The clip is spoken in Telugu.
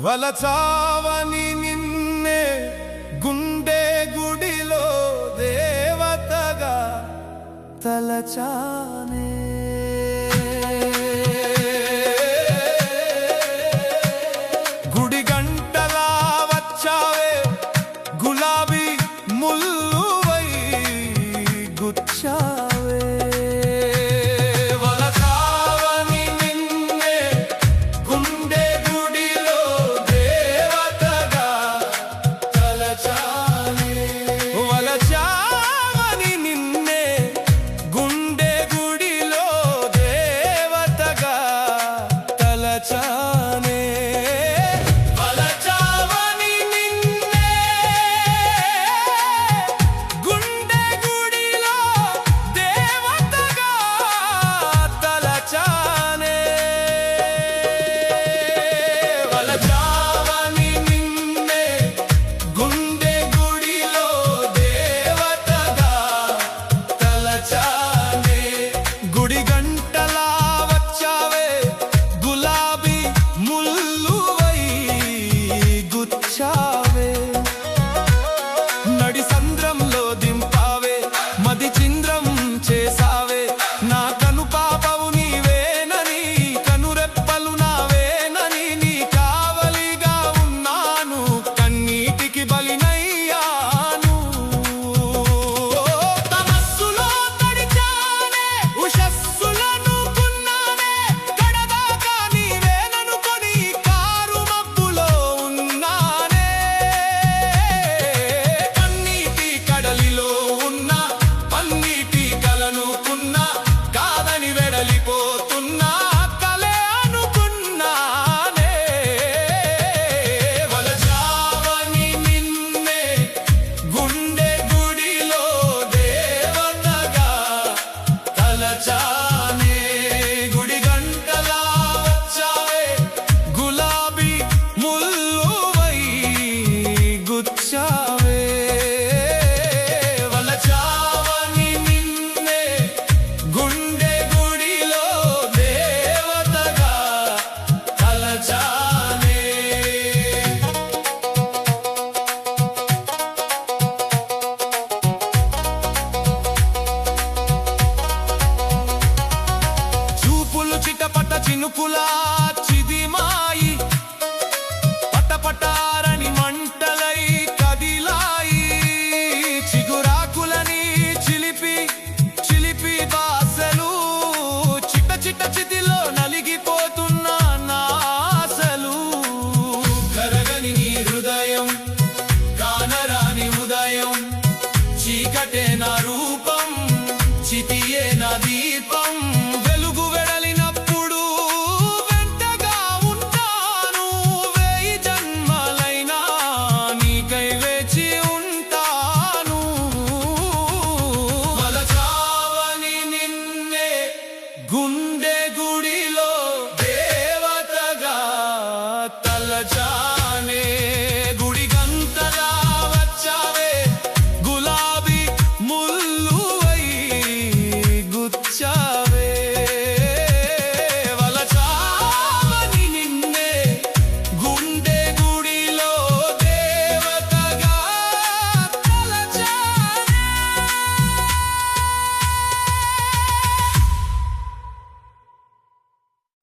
వలచావని నిన్నే గుండె గుడిలో దేవతగా తలచానే గుడి గంటలా వచ్చావే గులాబీ ముల్లువై గుచ్చావే నడి సంద్రంలో దింపావే మది చింద్రం చేసావే నా కను పాపవు నీవేనని కనురెప్పలు నావేనని నీ కావలిగా ఉన్నాను కన్నీటికి బలినయ్యాను తమస్సులో తడిచానే ఉషస్సులను కున్నానే కడదాకా నీవేననుకొని కారు మబ్బులో ఉన్నానే కడలిలో ఉన్న పన్నీటి కలనుకున్నా కాదని వెడలిపోతున్నా కలే అనుకున్నానే వలచావని నిన్నే గుండె గుడిలో దేవతగా తలచానే గుడి గంటలా వచ్చావే గులాబీ ముల్లువై గుచ్చావే చిటపట చినుకులా చిదిమాయి పటపటారని మంటలై కదిలాయి చిగురాకులని చిలిపి చిలిపి బాసలు చిట్ట చిట్ట చితిలో నలిగిపోతున్నా నాసలు కరగని నీ హృదయం కానరాని ఉదయం చీకటే నా రూపం చితియే నా దీపం వెలుగు వెడలినప్పుడు వెంటగా ఉంటాను వేయి జన్మలైనా నీకై వేచి ఉంటాను వలచావని నిన్నే గుండె గుడిలో దేవతగా తలచా